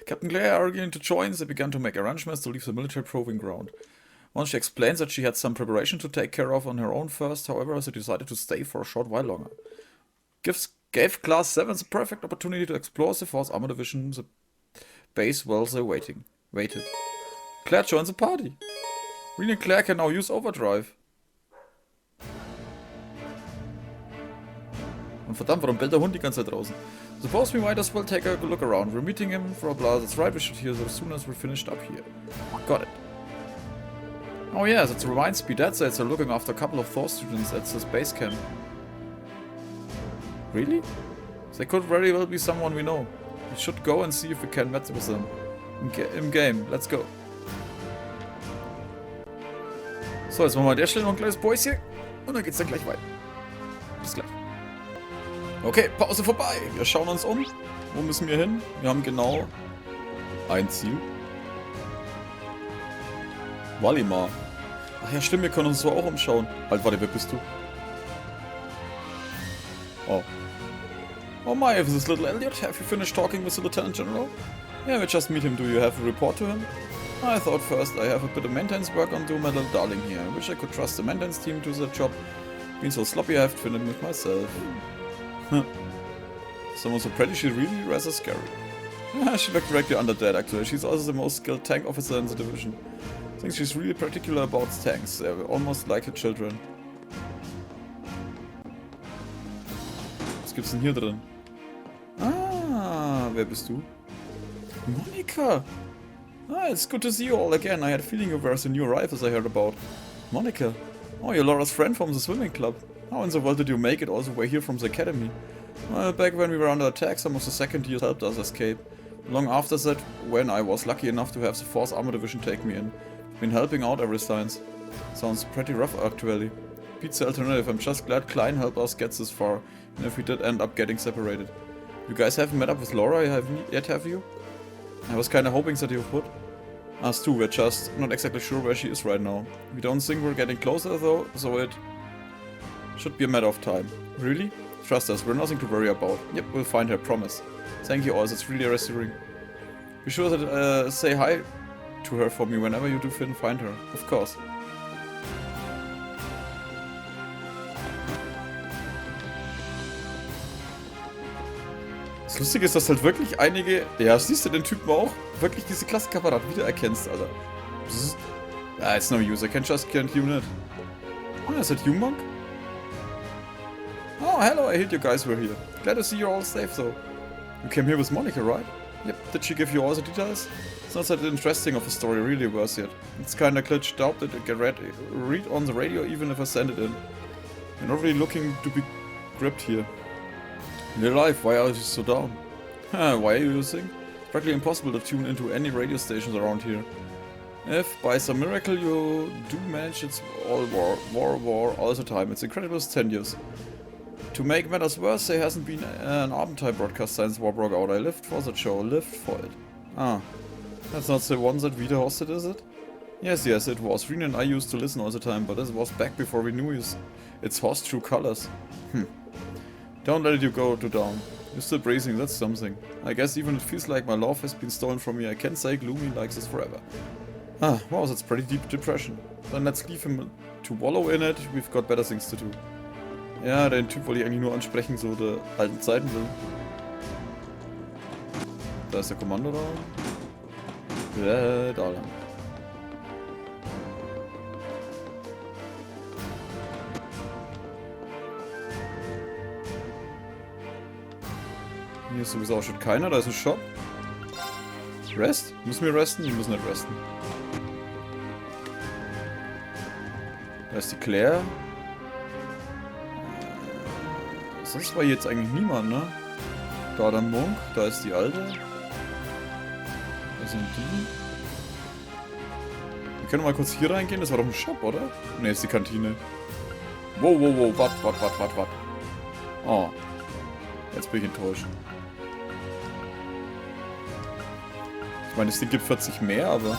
Captain Claire arguing to join, they began to make arrangements to leave the military proving ground. Once she explains that she had some preparation to take care of on her own first, however, they decided to stay for a short while longer. Gave Class 7 the perfect opportunity to explore the 4th Armor Division, the base while they waited. Claire joins the party. Rean and Claire can now use overdrive. Und verdammt, warum bellt der Hund die ganze Zeit draußen? Suppose we might as well take a look around. We're meeting him for a blast. That's right, we should hear as soon as we're finished up here. Got it. Oh yeah, that reminds me, Dad said they're looking after a couple of Thor students at this base camp. Really? They could very well be someone we know. We should go and see if we can match with them. In game, let's go. So, jetzt machen wir an der Stelle noch ein kleines Päuschen und dann geht's dann gleich weiter. Bis gleich. Okay, Pause vorbei. Wir schauen uns um. Wo müssen wir hin? Wir haben genau ein Ziel. Valimar. Ach ja, stimmt, wir können uns so auch umschauen. Halt, warte, wer bist du? Oh. Oh my, is this little Elliot? Have you finished talking with the Lieutenant General? Yeah, we just meet him. Do you have a report to him? I thought first I have a bit of maintenance work on do my little darling here. I wish I could trust the maintenance team to the job. Being so sloppy I have to finish it myself. Huh. Someone so pretty, she's really rather scary. She looked directly under that actually. She's also the most skilled tank officer in the division. I think she's really particular about tanks. They're almost like her children. Was gibt's denn hier drin? Ah, wer bist du? Monica! Ah, it's good to see you all again. I had a feeling you were the new arrivals I heard about. Monica. Oh, you're Laura's friend from the swimming club. How in the world did you make it all the way here from the academy? Well, back when we were under attack, some of the second years helped us escape. Long after that, when I was lucky enough to have the 4th Armor Division take me in. Been helping out ever since. Sounds pretty rough actually. Beats the alternative. I'm just glad Klein helped us get this far, and if we did end up getting separated. You guys haven't met up with Laura yet, have you? I was kinda hoping that you would. Us too, we're just not exactly sure where she is right now. We don't think we're getting closer though, so it should be a matter of time. Really? Trust us, we're nothing to worry about. Yep, we'll find her, promise. Thank you all, that's really reassuring. Be sure that say hi to her for me whenever you do find her. Of course. Das Lustige ist, dass halt wirklich einige, ja, siehst du den Typen auch, wirklich diese Klassenkamerad wiedererkennst, Alter. Ah, it's no use, I can't tune it. Oh, is that you, Monk? Oh, hello, I heard you guys were here. Glad to see you're all safe, though. You came here with Monica, right? Yep, did she give you all the details? It's not that interesting of a story, really was yet. It's kinda glitched out that it get read on the radio even if I send it in. You're not really looking to be gripped here. In your life, why are you so down? Why are you using? It's practically impossible to tune into any radio stations around here. If by some miracle you do manage, it's all war all the time. It's incredible 10 years. To make matters worse, there hasn't been an Abenteuer broadcast since war broke out. I lived for that show, lived for it. Ah, that's not the one that Vida hosted, is it? Yes, it was. Rean and I used to listen all the time, but this was back before we knew its host true colors. Don't let you go too down. You're still bracing, that's something. I guess even it feels like my love has been stolen from me, I can't say gloomy like this forever. Ah, wow, that's pretty deep depression. Then let's leave him to wallow in it, we've got better things to do. Ja, den Typ wollte ich eigentlich nur ansprechen, so der alten Zeiten will. Da ist der Kommandoraum. Da lang. Hier ist sowieso auch schon keiner, da ist ein Shop. Rest? Müssen wir resten? Wir müssen nicht resten. Da ist die Claire. Sonst war hier jetzt eigentlich niemand, ne? Da der Monk, da ist die Alte. Da sind die. Wir können mal kurz hier reingehen, das war doch ein Shop, oder? Ne, ist die Kantine. Wow, wat. Oh. Jetzt bin ich enttäuscht. Ich meine, das Ding gibt 40 mehr, aber...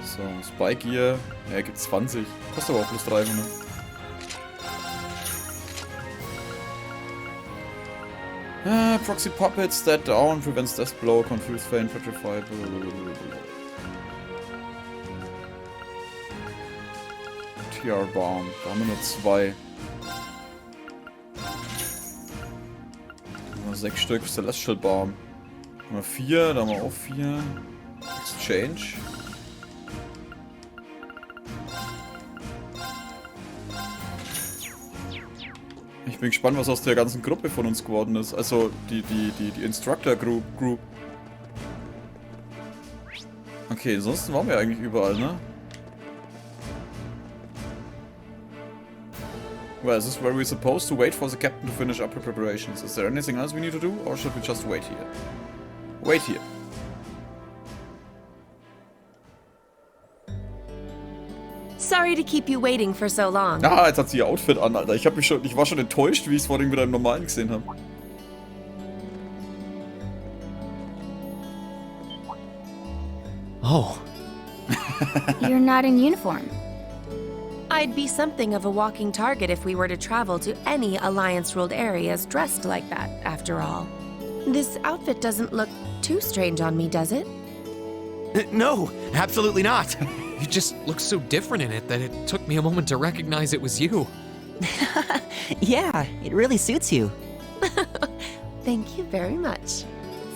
So, Spike hier. Ja, gibt 20. Kostet aber auch plus 300. Proxy Puppets, Dead Down, prevents Death Blow, Confuse Feign, Petrify, TR Bomb. Da haben wir nur 2. Da haben wir 6 Stück, Celestial Bomb. Da haben wir 4, da haben wir auch 4. Exchange. Ich bin gespannt, was aus der ganzen Gruppe von uns geworden ist. Also die Instructor Group. Okay, ansonsten waren wir eigentlich überall, ne? Well, this is where we're supposed to wait for the captain to finish up her preparations. Is there anything else we need to do, or should we just wait here? Wait here. Sorry Sorry to keep you waiting for so long. Ah, jetzt hat sie ihr Outfit an, Alter. Ich war schon enttäuscht, wie ich es vorhin wieder im Normalen gesehen habe. Oh. You're not in uniform. I'd be something of a walking target if we were to travel to any Alliance-ruled areas dressed like that, after all. This outfit doesn't look too strange on me, does it? No, absolutely not. You just look so different in it that it took me a moment to recognize it was you. Yeah, it really suits you. Thank you very much.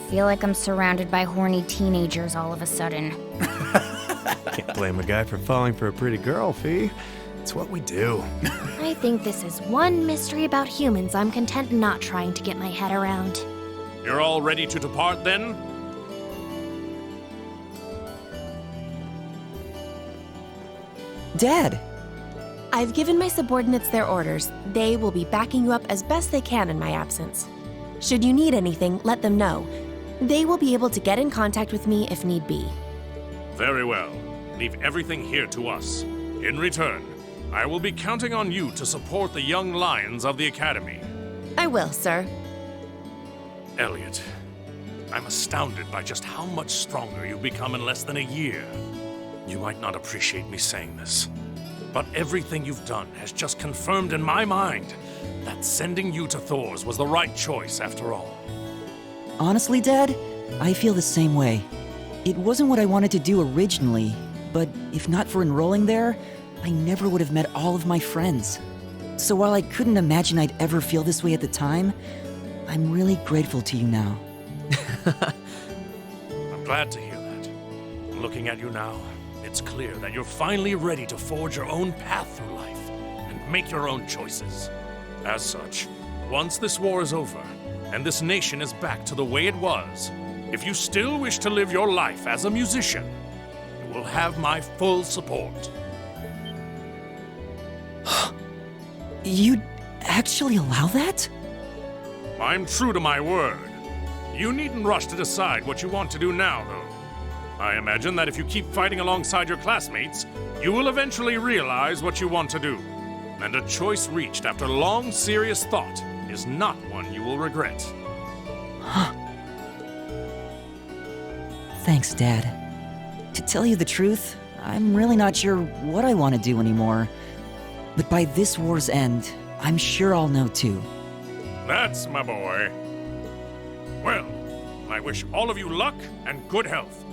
Feel like I'm surrounded by horny teenagers all of a sudden. Can't blame a guy for falling for a pretty girl, Fee. It's what we do. I think this is one mystery about humans I'm content not trying to get my head around. You're all ready to depart then? Dad! I've given my subordinates their orders. They will be backing you up as best they can in my absence. Should you need anything, let them know. They will be able to get in contact with me if need be. Very well. Leave everything here to us. In return, I will be counting on you to support the young lions of the Academy. I will, sir. Elliot, I'm astounded by just how much stronger you've become in less than a year. You might not appreciate me saying this, but everything you've done has just confirmed in my mind that sending you to Thor's was the right choice after all. Honestly, Dad, I feel the same way. It wasn't what I wanted to do originally, but if not for enrolling there, I never would have met all of my friends. So while I couldn't imagine I'd ever feel this way at the time, I'm really grateful to you now. I'm glad to hear that. Looking at you now, it's clear that you're finally ready to forge your own path through life and make your own choices. As such, once this war is over, and this nation is back to the way it was, if you still wish to live your life as a musician, you will have my full support. You'd actually allow that? I'm true to my word. You needn't rush to decide what you want to do now, though. I imagine that if you keep fighting alongside your classmates, you will eventually realize what you want to do. And a choice reached after long, serious thought is not one you will regret. Huh. Thanks, Dad. To tell you the truth, I'm really not sure what I want to do anymore. But by this war's end, I'm sure I'll know too. That's my boy. Well, I wish all of you luck and good health.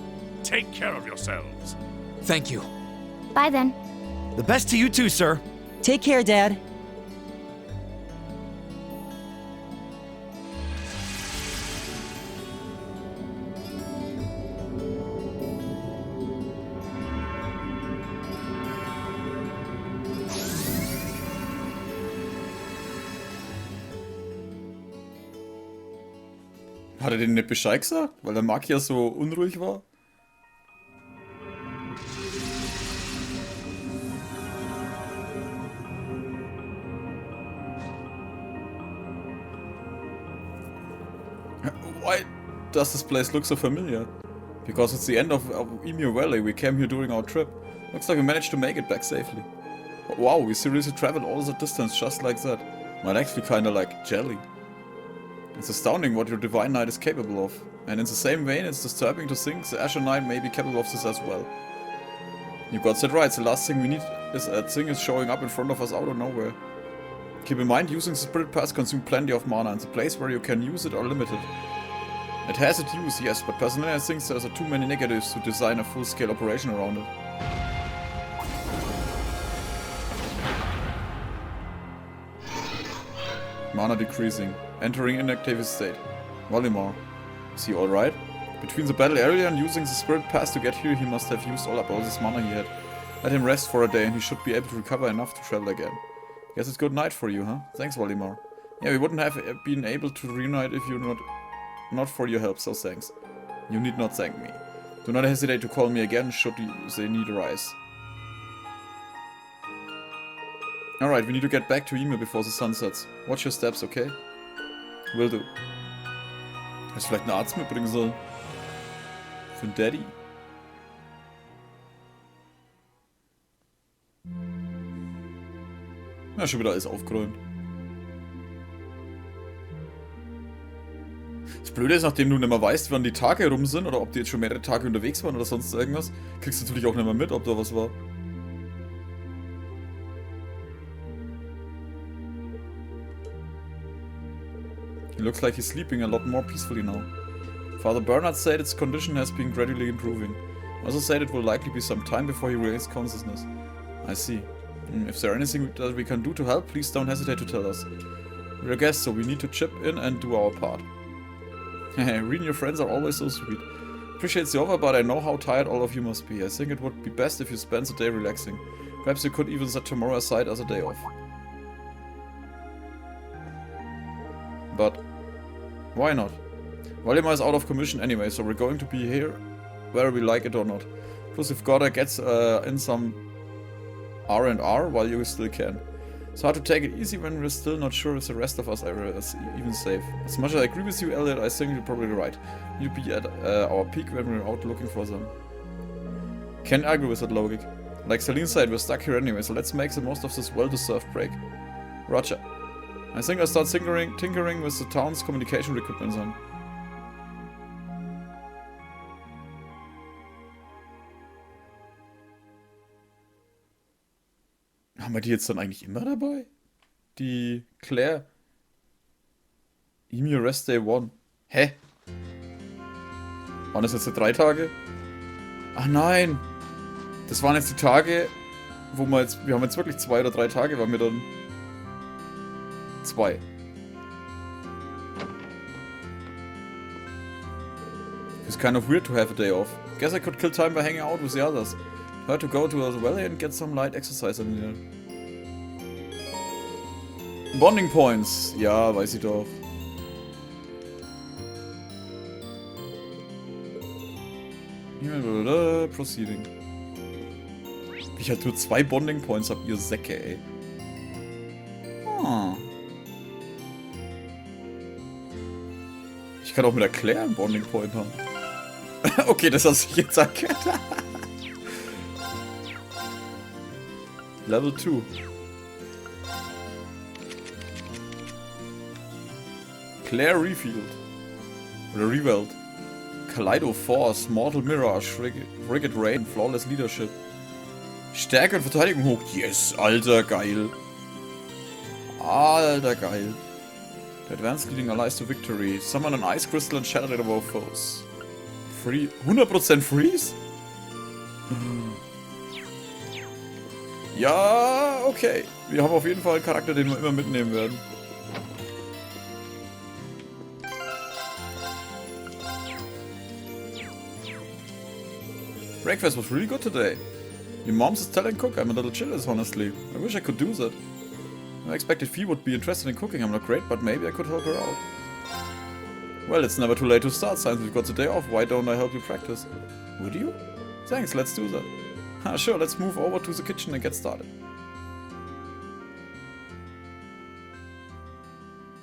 Take care of yourselves. Thank you. Bye then. The best to you too, sir. Take care, Dad. Hat er denen nicht Bescheid gesagt? Weil der Magier so unruhig war? Why does this place look so familiar? Because it's the end of Emu Valley. We came here during our trip. Looks like we managed to make it back safely. Wow, we seriously traveled all the distance just like that. Might actually kinda like jelly. It's astounding what your Divine Knight is capable of. And in the same vein, it's disturbing to think the Azure Knight may be capable of this as well. You got that right. The last thing we need is a thing is showing up in front of us out of nowhere. Keep in mind, using the Spirit Pass consumes plenty of mana, and the place where you can use it are limited. It has its use, yes, but personally I think there are too many negatives to design a full-scale operation around it. Mana decreasing. Entering inactive state. Valimar. Is he alright? Between the battle area and using the Spirit Pass to get here, he must have used all this mana he had. Let him rest for a day and he should be able to recover enough to travel again. Guess it's good night for you, huh? Thanks, Valimar. Yeah, we wouldn't have been able to reunite if you not for your help, so thanks. You need not thank me. Do not hesitate to call me again should the need arise. Alright, we need to get back to Ymir before the sun sets. Watch your steps, okay? Will do. Hätte ich vielleicht einen Arzt mitbringen sollen? Für den Daddy. Ja, schon wieder alles aufgeräumt. Das Blöde ist, nachdem du nicht mehr weißt, wann die Tage rum sind oder ob die jetzt schon mehrere Tage unterwegs waren oder sonst irgendwas, kriegst du natürlich auch nicht mehr mit, ob da was war. He looks like he's sleeping a lot more peacefully now. Father Bernard said its condition has been gradually improving. Also said it will likely be some time before he regains consciousness. I see. If there's anything that we can do to help, please don't hesitate to tell us. We're a guest, so we need to chip in and do our part. Rean, your friends are always so sweet. Appreciate the offer, but I know how tired all of you must be. I think it would be best if you spend the day relaxing. Perhaps you could even set tomorrow aside as a day off. But why not? Valimar is out of commission anyway, so we're going to be here whether we like it or not. Plus we've gotta get in some R&R while you still can. It's hard to take it easy when we're still not sure if the rest of us are even safe. As much as I agree with you, Elliot, I think you're probably right. You'll be at our peak when we're out looking for them. Can't argue with that logic. Like Celine said, we're stuck here anyway, so let's make the most of this well-deserved break. Roger. I think I'll start tinkering with the town's communication equipment then. Haben wir die jetzt dann eigentlich immer dabei? Die Claire. Emu Rest Day 1. Hä? Waren das jetzt 3 Tage? Ach nein! Das waren jetzt die Tage, wo wir jetzt... Wir haben jetzt wirklich 2 oder 3 Tage, waren wir dann... 2. It's kind of weird to have a day off. Guess I could kill time by hanging out with the others. Try to go to the valley and get some light exercise in here. Bonding Points. Ja, weiß ich doch. Proceeding. Ich halt nur 2 Bonding Points hab, ihr Säcke, ey. Ah. Ich kann auch mit der Claire einen Bonding Point haben. Okay, das hast du jetzt erkannt. Level 2. Claire Refield. Oder Reveld. Kaleido Force, Mortal Mirage, Frigate Rain, Flawless Leadership. Stärke und Verteidigung hoch. Yes, alter, geil. Alter, geil. The advanced leading allies to victory. Summon an ice crystal and shatter it above foes. Free. 100% Freeze? Ja, okay. Wir haben auf jeden Fall einen Charakter, den wir immer mitnehmen werden. Breakfast was really good today. Your mom's Italian cook. I'm a little jealous, honestly. I wish I could do that. I expected Fee would be interested in cooking. I'm not great, but maybe I could help her out. Well, it's never too late to start. Since we've got the day off, why don't I help you practice? Would you? Thanks, let's do that. Sure, let's move over to the kitchen and get started.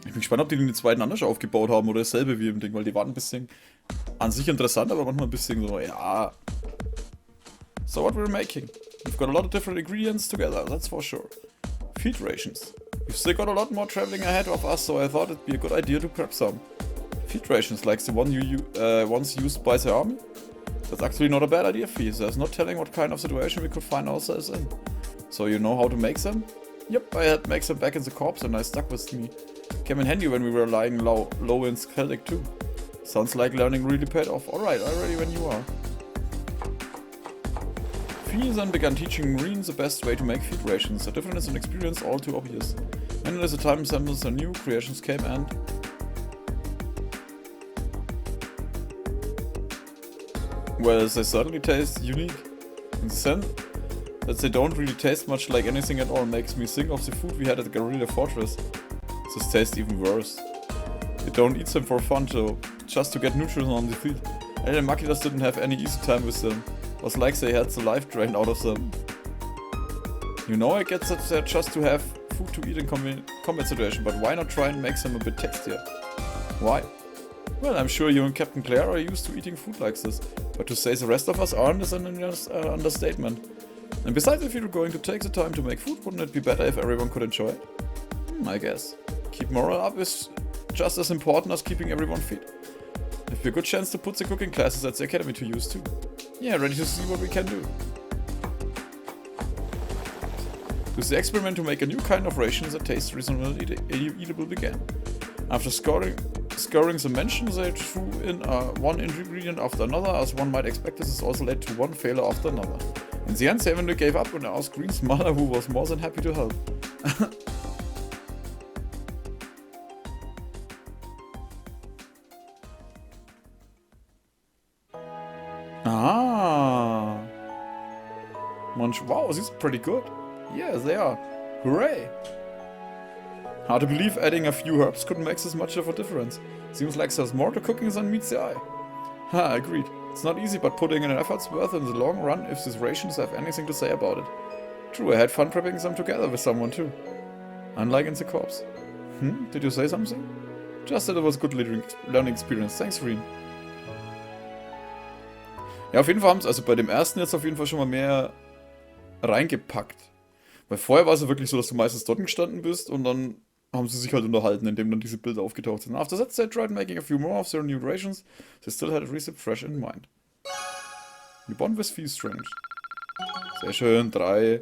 Ich bin gespannt, ob die den zweiten anders aufgebaut haben oder dasselbe wie im Ding, weil die waren ein bisschen an sich interessant, aber manchmal ein bisschen so, ja. So what we're making. We've got a lot of different ingredients together, that's for sure. Feed rations. We've still got a lot more traveling ahead of us, so I thought it'd be a good idea to prep some. Feed rations, like the one you once used by the army? That's actually not a bad idea, Fies. There's no telling what kind of situation we could find ourselves in. So you know how to make them? Yep, I helped make them back in the corps and I stuck with me. Came in handy when we were lying low in Celtic too. Sounds like learning really paid off. Alright, I'm ready when you are. Fies then began teaching Rean the best way to make feed rations. The difference in experience all too obvious. And as the time samples and new creations came and... Well, they certainly taste unique. In the sense that they don't really taste much like anything at all makes me think of the food we had at the Guerrilla Fortress. This tastes even worse. You don't eat them for fun though, just to get nutrition on the field. And the Makitas didn't have any easy time with them. It was like they had the life drained out of them. You know, I get that they're just to have food to eat in combat situation, but why not try and make them a bit tastier? Why? Well, I'm sure you and Captain Claire are used to eating food like this, but to say the rest of us aren't is an understatement. And besides, if you're going to take the time to make food, wouldn't it be better if everyone could enjoy it? I guess. Keep morale up is just as important as keeping everyone fed. It'd be a good chance to put the cooking classes at the academy to use too. Yeah, ready to see what we can do. With the experiment to make a new kind of ration that tastes reasonably eatable began. After scoring the mentions, they threw in one ingredient after another. As one might expect, this has also led to one failure after another. In the end, they eventually gave up and asked Green's mother, who was more than happy to help. Ah. Munch. Wow, these are pretty good. Yeah, they are. Hooray! Hard to believe adding a few herbs could make this much of a difference. Seems like there's more to cooking than meets the eye. Ha, agreed. It's not easy, but putting in an effort's worth in the long run if these rations have anything to say about it. True, I had fun prepping them together with someone too. Unlike in the corps. Did you say something? Just that it was a good learning experience. Thanks, Rean. Ja, auf jeden Fall haben sie also bei dem ersten jetzt auf jeden Fall schon mal mehr reingepackt. Weil vorher war es ja wirklich so, dass du meistens dort gestanden bist und dann haben sie sich halt unterhalten, indem dann diese Bilder aufgetaucht sind. After that, they tried making a few more of their new rations. They still had a recipe fresh in mind. You bond with Fies strange. Sehr schön, 3.